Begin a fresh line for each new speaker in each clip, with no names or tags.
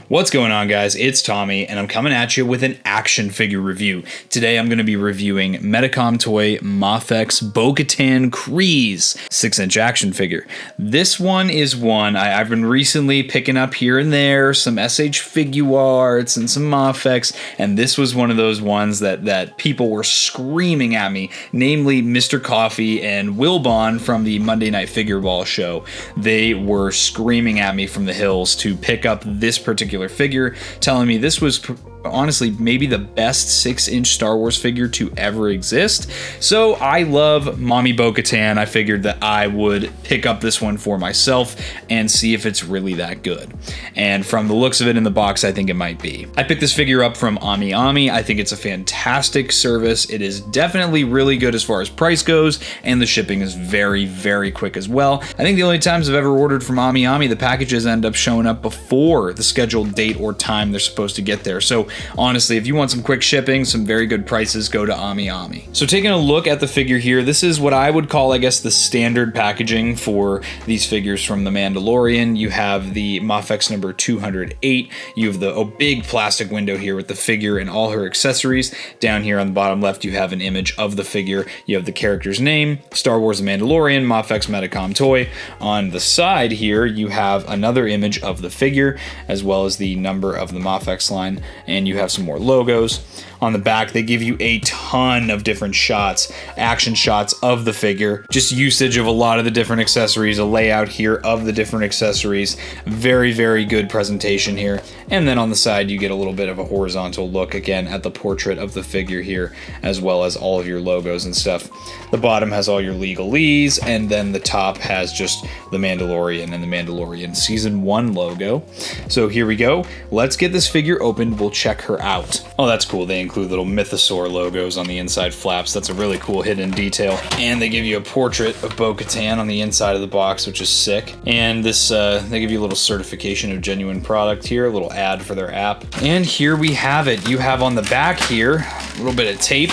What's going on, guys? It's Tommy, and I'm coming at you with an action figure review. Today, I'm going to be reviewing Medicom toy MAFEX Bo-Katan Kryze 6-inch action figure. This one is one I've been recently picking up here and there, some SH Figuarts and some MAFEX, and this was one of those ones that people were screaming at me, namely Mr. Coffee and Wilbon from the Monday Night Figure Ball show. They were screaming at me from the hills to pick up this particular figure, telling me this was honestly maybe the best 6-inch Star Wars figure to ever exist. So I love Mommy Bo-Katan. I figured that I would pick up this one for myself and see if it's really that good. And from the looks of it in the box, I think it might be. I picked this figure up from Ami. I think it's a fantastic service. It is definitely really good as far as price goes, and the shipping is very, very quick as well. I think the only times I've ever ordered from Ami, the packages end up showing up before the scheduled date or time they're supposed to get there. So honestly, if you want some quick shipping, some very good prices, go to Ami. So taking a look at the figure here, this is what I would call, I guess, the standard packaging for these figures from The Mandalorian. You have the MAFEX number 208. You have the big plastic window here with the figure and all her accessories. Down here on the bottom left, you have an image of the figure. You have the character's name, Star Wars The Mandalorian, MAFEX Medicom toy. On the side here, you have another image of the figure, as well as the number of the MAFEX line, and you have some more logos. On the back, they give you a ton of different shots, action shots of the figure, just usage of a lot of the different accessories, a layout here of the different accessories. Very, very good presentation here. And then on the side, you get a little bit of a horizontal look again at the portrait of the figure here, as well as all of your logos and stuff. The bottom has all your legalese, and then the top has just The Mandalorian and The Mandalorian Season 1 logo. So here we go. Let's get this figure opened. We'll check her out. Oh, that's cool. They include little Mythosaur logos on the inside flaps. That's a really cool hidden detail. And they give you a portrait of Bo-Katan on the inside of the box, which is sick. And this, they give you a little certification of genuine product here, a little ad for their app. And here we have it. You have on the back here a little bit of tape.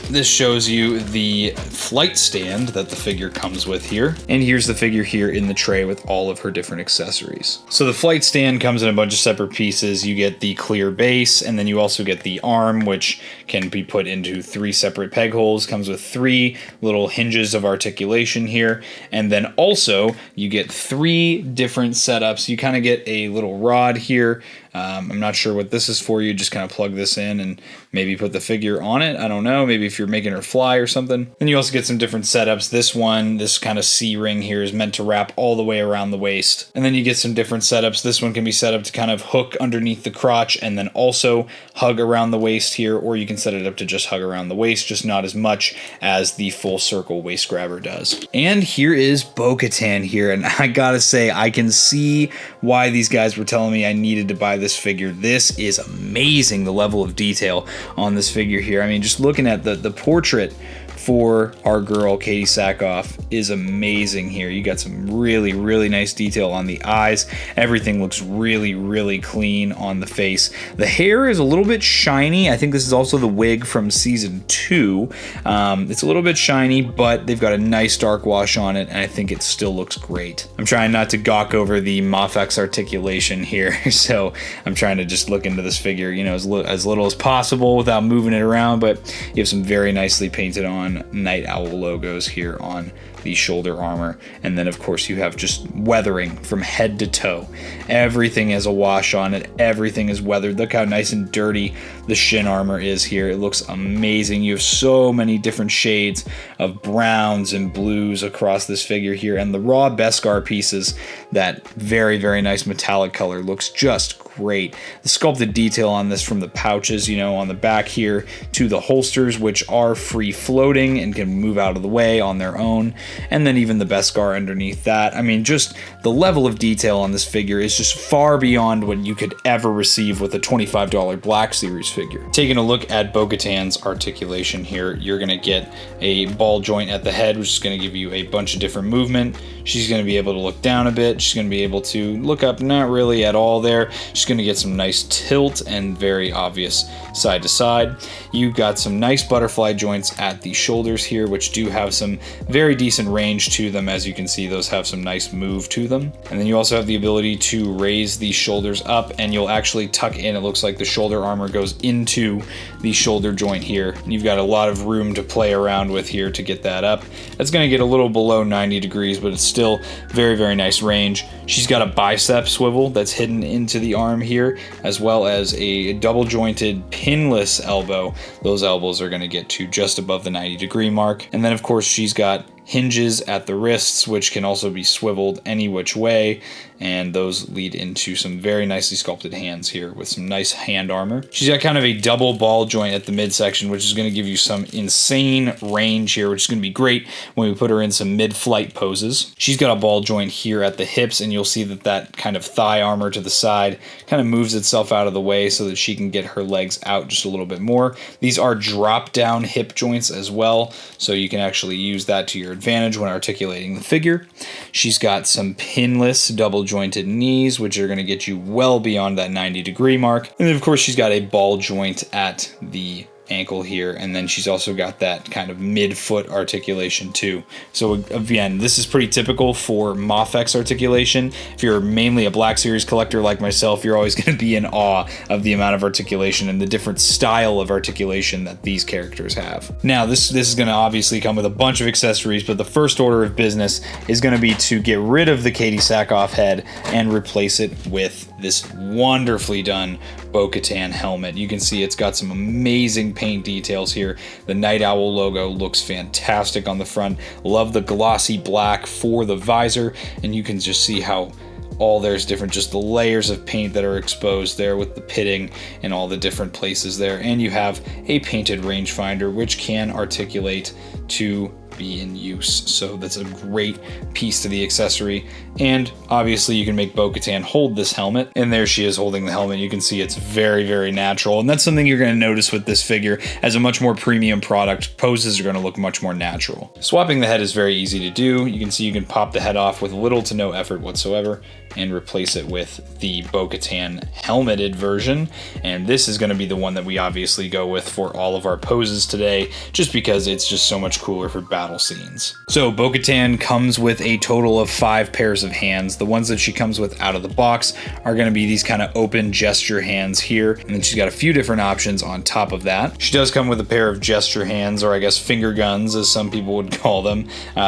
This shows you the flight stand that the figure comes with here. And here's the figure here in the tray with all of her different accessories. So the flight stand comes in a bunch of separate pieces. You get the clear base, and then you also get the arm, which can be put into 3 separate peg holes. Comes with 3 little hinges of articulation here. And then also you get 3 different setups. You kind of get a little rod here. I'm not sure what this is for. You just kind of plug this in and maybe put the figure on it. I don't know. Maybe if you're making her fly or something. Then you also get some different setups. This one, this kind of C-ring here is meant to wrap all the way around the waist. And then you get some different setups. This one can be set up to kind of hook underneath the crotch and then also hug around the waist here, or you can set it up to just hug around the waist, just not as much as the full circle waist grabber does. And here is Bo-Katan here, and I gotta say, I can see why these guys were telling me I needed to buy this figure. This is amazing, the level of detail on this figure here. I mean, just looking at the portrait for our girl Katie Sackhoff is amazing here. You got some really, really nice detail on the eyes. Everything looks really, really clean on the face. The hair is a little bit shiny. I think this is also the wig from season 2. It's a little bit shiny, but they've got a nice dark wash on it, and I think it still looks great. I'm trying not to gawk over the MAFEX articulation here, so I'm trying to just look into this figure, you know, as little as possible without moving it around, but you have some very nicely painted on Night Owl logos here on the shoulder armor, and then of course you have just weathering from head to toe. Everything has a wash on it, everything is weathered. Look how nice and dirty the shin armor is here. It looks amazing. You have so many different shades of browns and blues across this figure here, and the raw Beskar pieces, that very, very nice metallic color, looks just great. The sculpted detail on this, from the pouches, you know, on the back here to the holsters, which are free floating and can move out of the way on their own, and then even the Beskar underneath that. I mean, just the level of detail on this figure is just far beyond what you could ever receive with a $25 Black Series figure. Taking a look at Bo-Katan's articulation here, you're going to get a ball joint at the head, which is going to give you a bunch of different movement. She's going to be able to look down a bit. She's going to be able to look up, not really at all there. She's She's going to get some nice tilt and very obvious side to side. You've got some nice butterfly joints at the shoulders here, which do have some very decent range to them. As you can see, those have some nice move to them. And then you also have the ability to raise the shoulders up, and you'll actually tuck in. It looks like the shoulder armor goes into the shoulder joint here. And you've got a lot of room to play around with here to get that up. That's going to get a little below 90 degrees, but it's still very, very nice range. She's got a bicep swivel that's hidden into the arm here, as well as a double jointed pinless elbow. Those elbows are going to get to just above the 90-degree mark. And then of course she's got hinges at the wrists, which can also be swiveled any which way, and those lead into some very nicely sculpted hands here with some nice hand armor. She's got kind of a double ball joint at the midsection, which is going to give you some insane range here, which is going to be great when we put her in some mid-flight poses. She's got a ball joint here at the hips, and you'll see that that kind of thigh armor to the side kind of moves itself out of the way so that she can get her legs out just a little bit more. These are drop-down hip joints as well, so you can actually use that to your advantage when articulating the figure. She's got some pinless double jointed knees, which are going to get you well beyond that 90-degree mark. And then of course she's got a ball joint at the ankle here, and then she's also got that kind of mid-foot articulation too. So again, this is pretty typical for MAFEX articulation. If you're mainly a Black Series collector like myself, you're always going to be in awe of the amount of articulation and the different style of articulation that these characters have. Now this is going to obviously come with a bunch of accessories, but the first order of business is going to be to get rid of the Katie Sackhoff head and replace it with this wonderfully done Bo-Katan helmet. You can see it's got some amazing paint details here. The Night Owl logo looks fantastic on the front. Love the glossy black for the visor, and you can just see how all there's different, just the layers of paint that are exposed there with the pitting and all the different places there. And you have a painted rangefinder, which can articulate to be in use. So that's a great piece to the accessory. And obviously you can make Bo-Katan hold this helmet, and there she is holding the helmet. You can see it's very, very natural, and that's something you're going to notice with this figure. As a much more premium product, poses are going to look much more natural. Swapping the head is very easy to do. You can see you can pop the head off with little to no effort whatsoever and replace it with the Bo-Katan helmeted version. And this is going to be the one that we obviously go with for all of our poses today, just because it's just so much cooler for battle scenes. So Bo-Katan comes with a total of 5 pairs of hands. The ones that she comes with out of the box are going to be these kind of open gesture hands here, and then she's got a few different options on top of that. She does come with a pair of gesture hands, or I guess finger guns as some people would call them.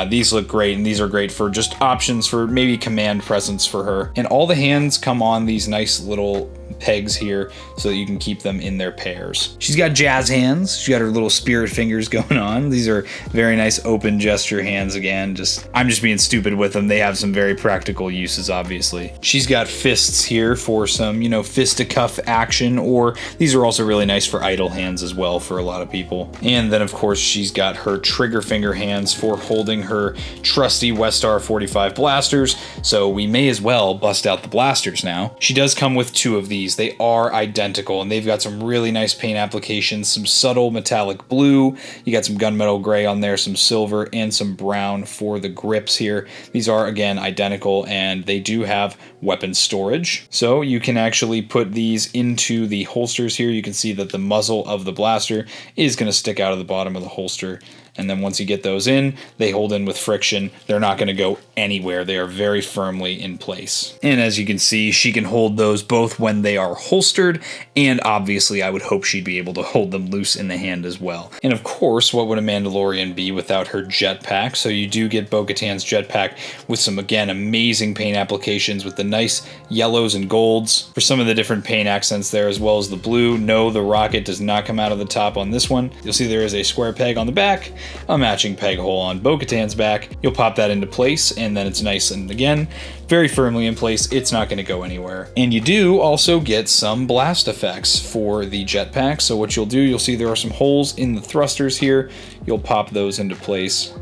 These look great, and these are great for just options for maybe command presence for her. And all the hands come on these nice little pegs here so that you can keep them in their pairs. She's got jazz hands. She's got her little spirit fingers going on. These are very nice open gesture hands again. I'm just being stupid with them. They have some very practical uses, obviously. She's got fists here for some, fisticuff action, or these are also really nice for idle hands as well for a lot of people. And then of course she's got her trigger finger hands for holding her trusty Westar 45 blasters, so we may as well bust out the blasters now. She does come with 2 of these. They are identical, and they've got some really nice paint applications, some subtle metallic blue, you got some gunmetal gray on there, some silver, and some brown for the grips here. These are again identical, and they do have weapon storage, so you can actually put these into the holsters here. You can see that the muzzle of the blaster is going to stick out of the bottom of the holster, and then once you get those in, they hold in with friction. They're not going to go anywhere. They are very firmly in place. And as you can see, she can hold those both when they are holstered, and obviously I would hope she'd be able to hold them loose in the hand as well. And of course, what would a Mandalorian be without her jetpack? So you do get Bo-Katan's jetpack with some, again, amazing paint applications with the nice yellows and golds for some of the different paint accents there, as well as the blue. No, the rocket does not come out of the top on this one. You'll see there is a square peg on the back, a matching peg hole on Bo-Katan's back. You'll pop that into place, and then it's nice and, again, very firmly in place. It's not going to go anywhere. And you do also get some blast effects for the jetpack. So what you'll do, you'll see there are some holes in the thrusters here. You'll pop those into place,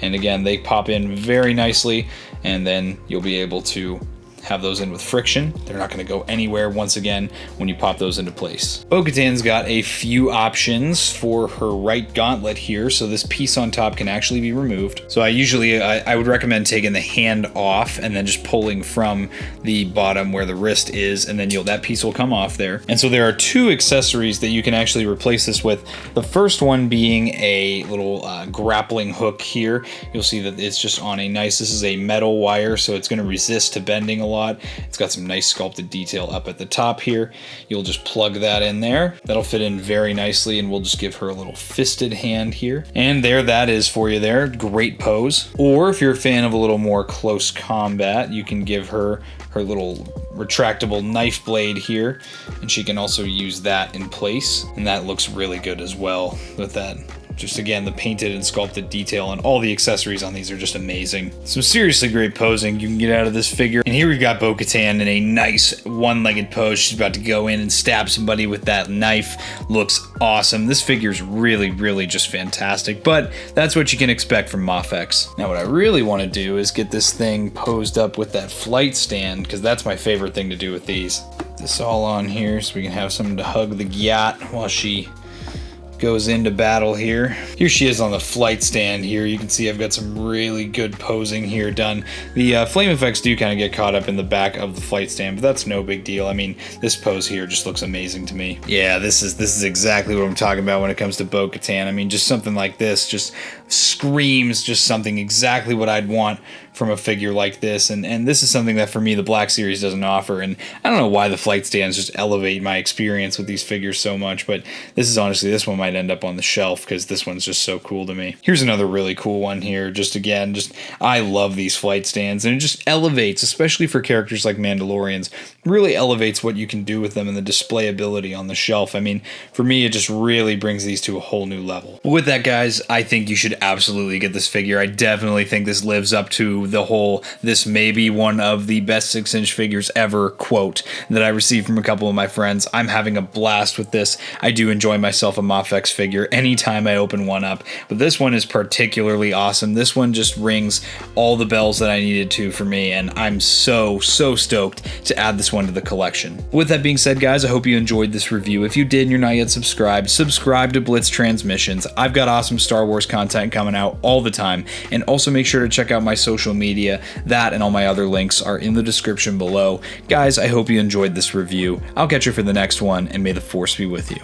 and again, they pop in very nicely, and then you'll be able to have those in with friction. They're not going to go anywhere once again when you pop those into place. Bo-Katan's got a few options for her right gauntlet here, so this piece on top can actually be removed. So I would recommend taking the hand off and then just pulling from the bottom where the wrist is, and then that piece will come off there. And so there are two accessories that you can actually replace this with. The first one being a little grappling hook here. You'll see that it's just on this is a metal wire, so it's going to resist to bending a lot. It's got some nice sculpted detail up at the top here. You'll just plug that in there. That'll fit in very nicely, and we'll just give her a little fisted hand here. And there that is for you there. Great pose. Or if you're a fan of a little more close combat, you can give her little retractable knife blade here, and she can also use that in place, and that looks really good as well with that. Just again, the painted and sculpted detail and all the accessories on these are just amazing. Some seriously great posing you can get out of this figure. And here we've got Bo-Katan in a nice one-legged pose. She's about to go in and stab somebody with that knife. Looks awesome. This figure's really, really just fantastic, but that's what you can expect from MAFEX. Now what I really want to do is get this thing posed up with that flight stand, because that's my favorite thing to do with these. Put this all on here so we can have something to hug the gyat while she goes into battle here. Here she is on the flight stand here. You can see I've got some really good posing here done. The flame effects do kind of get caught up in the back of the flight stand, but that's no big deal. I mean, this pose here just looks amazing to me. Yeah, this is exactly what I'm talking about when it comes to Bo-Katan. I mean, just something like this just screams just something exactly what I'd want from a figure like this, and this is something that for me the Black Series doesn't offer, and I don't know why the flight stands just elevate my experience with these figures so much, but this one might end up on the shelf because this one's just so cool to me. Here's another really cool one here. I love these flight stands, and it just elevates, especially for characters like Mandalorians, really elevates what you can do with them and the display ability on the shelf. I mean, for me, it just really brings these to a whole new level. But with that, guys, I think you should absolutely get this figure. I definitely think this lives up to the whole "this may be one of the best 6-inch figures ever" quote that I received from a couple of my friends. I'm having a blast with this. I do enjoy myself a MAFEX figure anytime I open one up, but this one is particularly awesome. This one just rings all the bells that I needed to for me, and I'm so stoked to add this one to the collection. With that being said, guys, I hope you enjoyed this review. If you did and you're not yet subscribed, subscribe to Blitz Transmissions. I've got awesome Star Wars content coming out all the time, and also make sure to check out my social media. That and all my other links are in the description below. Guys, I hope you enjoyed this review. I'll catch you for the next one, and may the Force be with you.